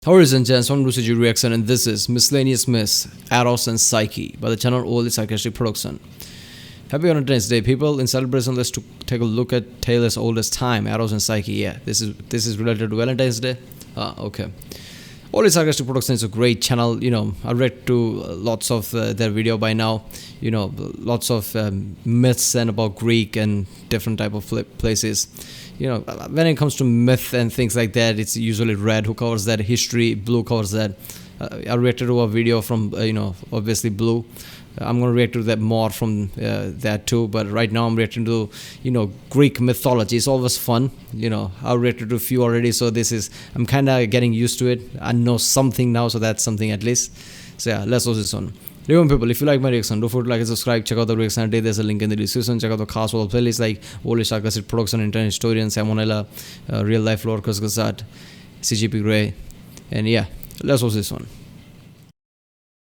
Horizon Gents from Lucy Reaction, and this is Miscellaneous Miss, Eros and Psyche by the channel All Sarcastic Production. Happy Valentine's Day, people. In celebration, let's take a look at Taylor's oldest time, Eros and Psyche. Yeah, this is related to Valentine's Day. Okay. All Sarcastic Production is a great channel. I read to lots of their video by now. Lots of myths and about Greek and different type of places. When it comes to myth and things like that, it's usually red who covers that, history, blue covers that. I reacted to a video from, obviously blue. I'm going to react to that more from that too, but right now I'm reacting to, Greek mythology. It's always fun. I reacted to a few already, so I'm kind of getting used to it. I know something now, so that's something at least. So yeah, let's watch this one. Remember, people, if you like my reaction, don't forget to like and subscribe. Check out the reaction today. There's a link in the description. Check out the cast wall playlist like All Sarcastic Production, Internet Historian, Salmonella, Real Life Lore, Kusgasat, CGP Grey, and yeah, let's watch this one.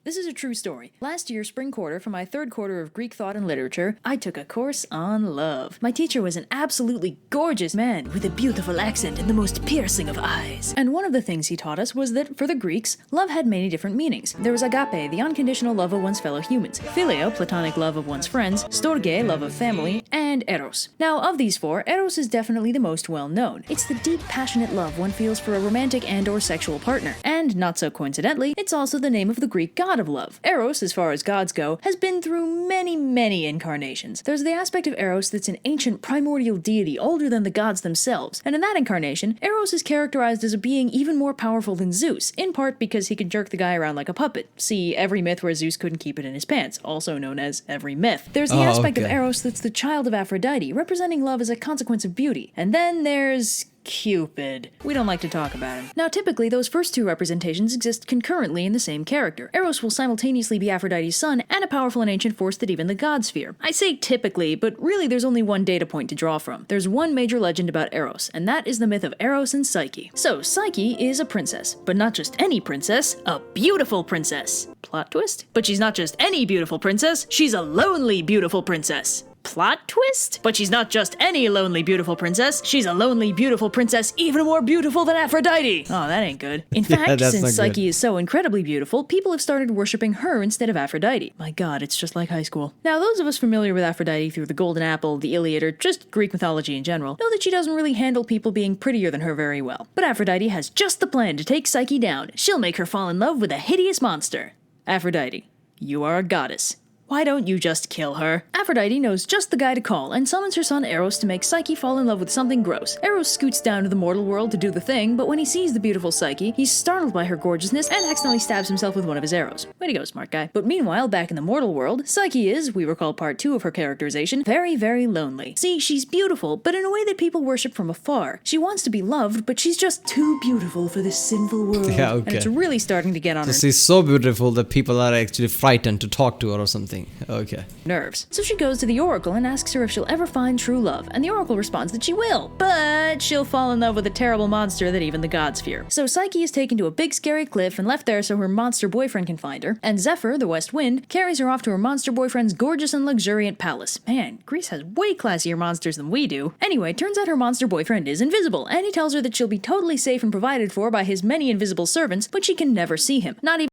This is a true story. Last year, spring quarter, for my third quarter of Greek thought and literature, I took a course on love. My teacher was an absolutely gorgeous man with a beautiful accent and the most piercing of eyes. And one of the things he taught us was that, for the Greeks, love had many different meanings. There was agape, the unconditional love of one's fellow humans; phileo, platonic love of one's friends; storge, love of family; and eros. Now, of these four, eros is definitely the most well-known. It's the deep, passionate love one feels for a romantic and/or sexual partner. And, not so coincidentally, it's also the name of the Greek god of love. Eros, as far as gods go, has been through many incarnations. There's the aspect of Eros that's an ancient primordial deity older than the gods themselves, and in that incarnation, Eros is characterized as a being even more powerful than Zeus, in part because he can jerk the guy around like a puppet. See every myth where Zeus couldn't keep it in his pants, also known as every myth. There's the aspect of Eros that's the child of Aphrodite, representing love as a consequence of beauty. And then there's Cupid. We don't like to talk about him. Now, typically, those first two representations exist concurrently in the same character. Eros will simultaneously be Aphrodite's son and a powerful and ancient force that even the gods fear. I say typically, but really there's only one data point to draw from. There's one major legend about Eros, and that is the myth of Eros and Psyche. So, Psyche is a princess, but not just any princess, a beautiful princess. Plot twist? But she's not just any beautiful princess, she's a lonely beautiful princess. Plot twist? But she's not just any lonely beautiful princess, she's a lonely beautiful princess even more beautiful than Aphrodite! Oh, that ain't good. In fact, since Psyche is so incredibly beautiful, people have started worshipping her instead of Aphrodite. My god, it's just like high school. Now, those of us familiar with Aphrodite through the Golden Apple, the Iliad, or just Greek mythology in general, know that she doesn't really handle people being prettier than her very well. But Aphrodite has just the plan to take Psyche down. She'll make her fall in love with a hideous monster. Aphrodite, you are a goddess. Why don't you just kill her? Aphrodite knows just the guy to call and summons her son Eros to make Psyche fall in love with something gross. Eros scoots down to the mortal world to do the thing, but when he sees the beautiful Psyche, he's startled by her gorgeousness and accidentally stabs himself with one of his arrows. Way to go, smart guy. But meanwhile, back in the mortal world, Psyche is, we recall part 2 of her characterization, very lonely. See, she's beautiful, but in a way that people worship from afar. She wants to be loved, but she's just too beautiful for this sinful world. Yeah, okay. And it's really starting to get on her She's so beautiful that people are actually frightened to talk to her or something. Okay. nerves. So she goes to the Oracle and asks her if she'll ever find true love, and the Oracle responds that she will, but she'll fall in love with a terrible monster that even the gods fear. So Psyche is taken to a big scary cliff and left there so her monster boyfriend can find her, and Zephyr, the west wind, carries her off to her monster boyfriend's gorgeous and luxuriant palace. Man, Greece has way classier monsters than we do. Anyway, turns out her monster boyfriend is invisible, and he tells her that she'll be totally safe and provided for by his many invisible servants, but she can never see him. Not even—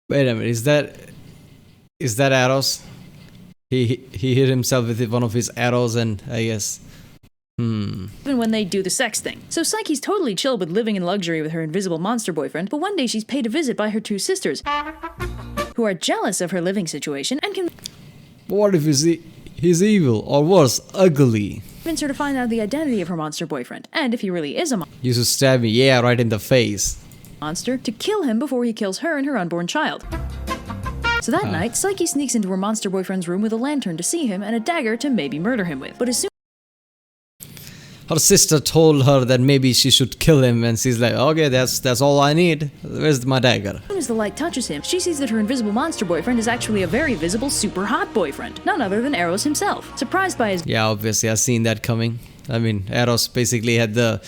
Wait a minute, is that Eros? He hit himself with one of his arrows, and I guess even when they do the sex thing. So Psyche's totally chill with living in luxury with her invisible monster boyfriend, but one day she's paid a visit by her two sisters, who are jealous of her living situation and can— What if he's evil, or worse, ugly? Convince her to find out the identity of her monster boyfriend, and if he really is a You should stab me, yeah, right in the face. monster, to kill him before he kills her and her unborn child. So that night, Psyche sneaks into her monster boyfriend's room with a lantern to see him and a dagger to maybe murder him with. But as soon Her sister told her that maybe she should kill him, and she's like, okay, that's all I need. Where's my dagger? as the light touches him, she sees that her invisible monster boyfriend is actually a very visible, super hot boyfriend, none other than Eros himself. Surprised by his— Yeah, obviously, I've seen that coming. I mean, Eros basically had the,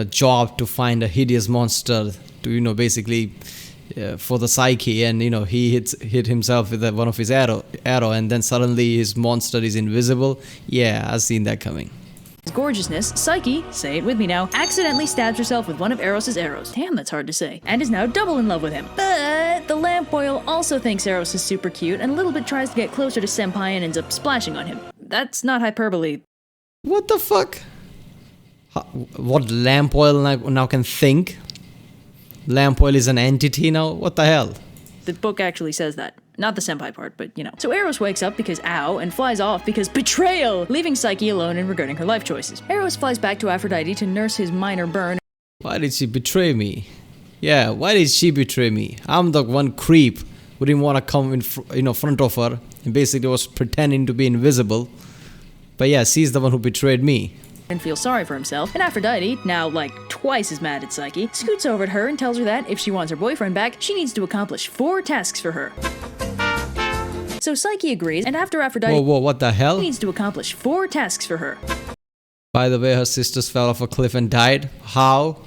job to find a hideous monster to, basically for the Psyche, and he hit himself with one of his arrow, and then suddenly his monster is invisible. Yeah, I've seen that coming. gorgeousness, Psyche, say it with me now, accidentally stabs herself with one of Eros's arrows. Damn, that's hard to say. And is now double in love with him. But the lamp oil also thinks Eros is super cute and a little bit tries to get closer to Senpai and ends up splashing on him. That's not hyperbole. What the fuck? What lamp oil now can think? Lamp oil is an entity now? What the hell? The book actually says that. Not the senpai part, but you know. So Eros wakes up because ow, and flies off because betrayal, leaving Psyche alone and regretting her life choices. Eros flies back to Aphrodite to nurse his minor burn. Why did she betray me? Yeah, why did she betray me? I'm the one creep who didn't want to come in front of her and basically was pretending to be invisible. But yeah, she's the one who betrayed me. And feels sorry for himself, and Aphrodite, now like twice as mad at Psyche, scoots over at her and tells her that if she wants her boyfriend back, she needs to accomplish 4 tasks for her. So Psyche agrees, and after Aphrodite Whoa, what the hell? needs to accomplish 4 tasks for her. By the way, her sisters fell off a cliff and died. How?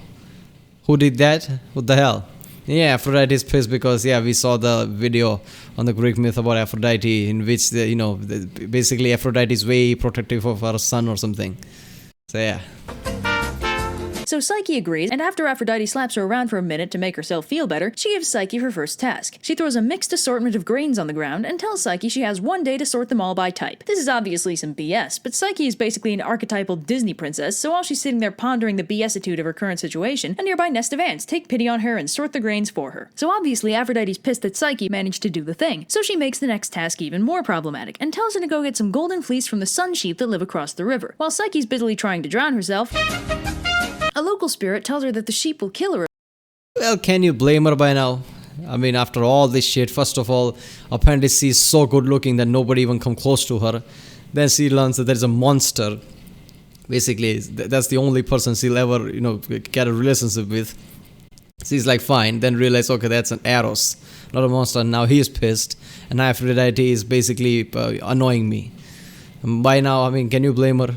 Who did that? What the hell? Yeah, Aphrodite is pissed because we saw the video on the Greek myth about Aphrodite in which basically Aphrodite is way protective of her son or something. So yeah. So Psyche agrees, and after Aphrodite slaps her around for a minute to make herself feel better, she gives Psyche her first task. She throws a mixed assortment of grains on the ground and tells Psyche she has 1 day to sort them all by type. This is obviously some BS, but Psyche is basically an archetypal Disney princess, so while she's sitting there pondering the BS-itude of her current situation, a nearby nest of ants take pity on her and sort the grains for her. So obviously Aphrodite's pissed that Psyche managed to do the thing, so she makes the next task even more problematic and tells her to go get some golden fleece from the sun sheep that live across the river. While Psyche's busily trying to drown herself, a local spirit tells her that the sheep will kill her. Well, can you blame her by now? I mean, after all this shit, first of all, apparently she's so good looking that nobody even come close to her. Then she learns that there's a monster. Basically, that's the only person she'll ever, get a relationship with. She's like, fine. Then realize, okay, that's an Eros, not a monster. Now he is pissed. And Aphrodite is basically annoying me. By now, I mean, can you blame her?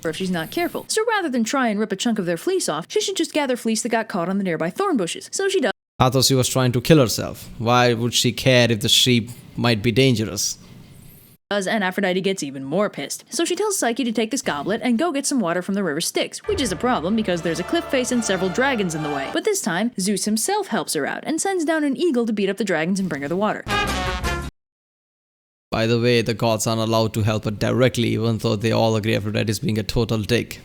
If she's not careful. So rather than try and rip a chunk of their fleece off, she should just gather fleece that got caught on the nearby thorn bushes. So she does. I thought she was trying to kill herself. Why would she care if the sheep might be dangerous? And Aphrodite gets even more pissed. So she tells Psyche to take this goblet and go get some water from the river Styx, which is a problem because there's a cliff face and several dragons in the way. But this time, Zeus himself helps her out and sends down an eagle to beat up the dragons and bring her the water. By the way, the gods aren't allowed to help her directly, even though they all agree Aphrodite is being a total dick.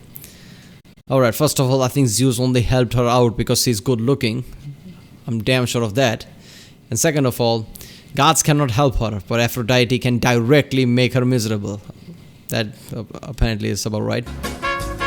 Alright, first of all, I think Zeus only helped her out because she's good looking. I'm damn sure of that. And second of all, gods cannot help her, but Aphrodite can directly make her miserable. That apparently is about right.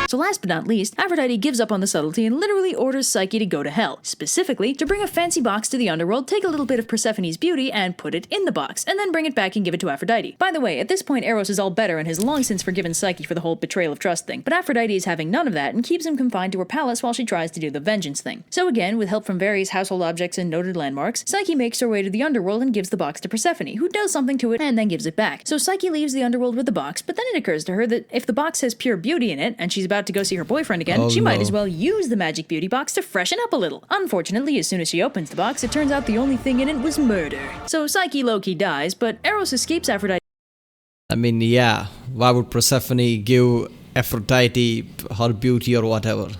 So last but not least, Aphrodite gives up on the subtlety and literally orders Psyche to go to hell. Specifically, to bring a fancy box to the underworld, take a little bit of Persephone's beauty and put it in the box, and then bring it back and give it to Aphrodite. By the way, at this point Eros is all better and has long since forgiven Psyche for the whole betrayal of trust thing, but Aphrodite is having none of that and keeps him confined to her palace while she tries to do the vengeance thing. So again, with help from various household objects and noted landmarks, Psyche makes her way to the underworld and gives the box to Persephone, who does something to it and then gives it back. So Psyche leaves the underworld with the box, but then it occurs to her that if the box has pure beauty in it, and she's about to go see her boyfriend again, she might as well use the magic beauty box to freshen up a little. Unfortunately, as soon as she opens the box, it turns out the only thing in it was murder. So Psyche low-key dies, but Eros escapes Aphrodite. I mean, yeah, why would Persephone give Aphrodite her beauty or whatever?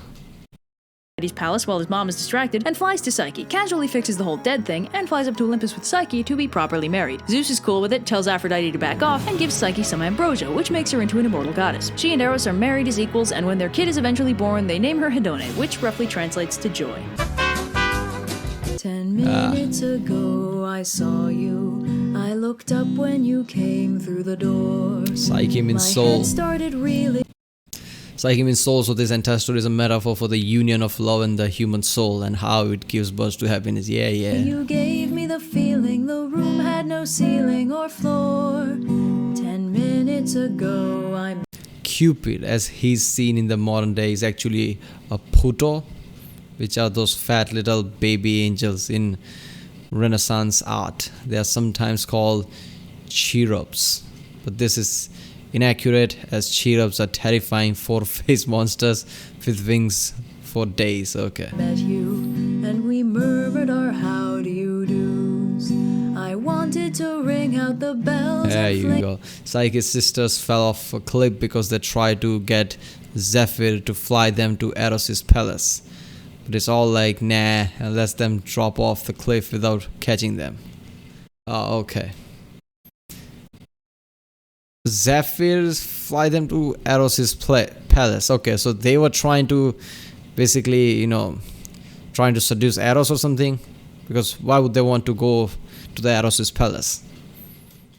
His palace while his mom is distracted and flies to Psyche, casually fixes the whole dead thing, and flies up to Olympus with Psyche to be properly married. Zeus is cool with it, tells Aphrodite to back off, and gives Psyche some ambrosia, which makes her into an immortal goddess. She and Eros are married as equals, and when their kid is eventually born, they name her Hedone, which roughly translates to joy. 10 minutes ago I saw you. I looked up when you came through the door. Psyche means soul. Started really. Psyche means soul, so this entire story is a metaphor for the union of love and the human soul and how it gives birth to happiness. Yeah. You gave me the feeling the room had no ceiling or floor. 10 minutes ago I... Cupid, as he's seen in the modern day, is actually a puto, which are those fat little baby angels in Renaissance art. They are sometimes called cherubs, but this is inaccurate, as cherubs are terrifying four-faced monsters with wings for days. Okay. Met you and we murmured our how do you do's. I wanted started to ring out the bells. There you go. Psyche's sisters fell off a cliff because they tried to get Zephyr to fly them to Eros' palace. But it's all like, nah, and lets them drop off the cliff without catching them. Oh, okay. Zephyr fly them to Eros' palace. Okay, so they were trying to basically, trying to seduce Eros or something. Because why would they want to go to the Eros' palace?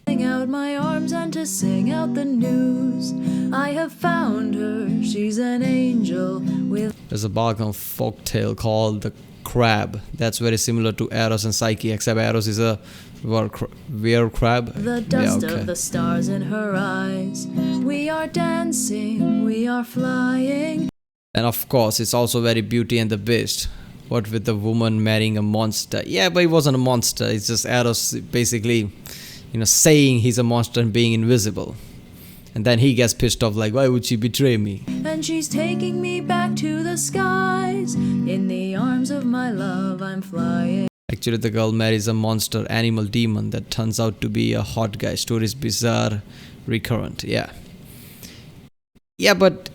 Out my arms and to sing out the news. I have found her, she's an angel with. There's a Balkan folktale called the crab. That's very similar to Eros and Psyche, except Eros is a were crab. The dust of the stars in her eyes. We are dancing, we are flying. And of course, it's also very Beauty and the Beast. What with the woman marrying a monster? Yeah, but it wasn't a monster. It's just Eros basically, saying he's a monster and being invisible. And then he gets pissed off like, why would she betray me? And she's taking me back to the skies. In the arms of my love, I'm flying. Actually, the girl marries a monster animal demon that turns out to be a hot guy. Stories bizarre, recurrent. Yeah. Yeah, but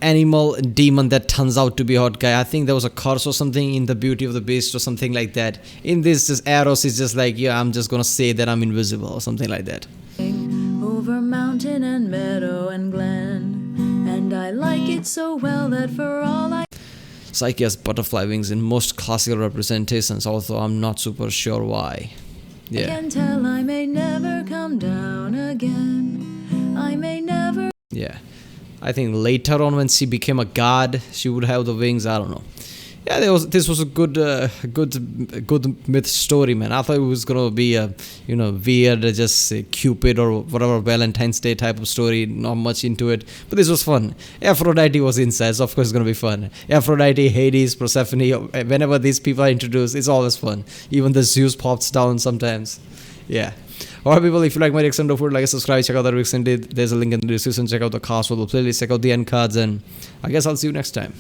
animal demon that turns out to be a hot guy. I think there was a curse or something in the Beauty of the Beast or something like that. In this, just Eros is just like, yeah, I'm just gonna say that I'm invisible or something like that. Over mountain and meadow and glen, and I like it so well that for all I. Psyche has butterfly wings in most classical representations, although I'm not super sure why. I can tell I may never come down again. I may never. Yeah. I think later on when she became a god, she would have the wings. I don't know. Yeah, this was a good myth story, man. I thought it was gonna be a weird, just Cupid or whatever Valentine's Day type of story. Not much into it, but this was fun. Aphrodite was inside, so of course it's gonna be fun. Aphrodite, Hades, Persephone. Whenever these people are introduced, it's always fun. Even the Zeus pops down sometimes. Yeah. Alright people, if you like my reaction, don't forget to like and subscribe, check out the reaction. There's a link in the description, check out the cast for the playlist, check out the end cards, and I guess I'll see you next time.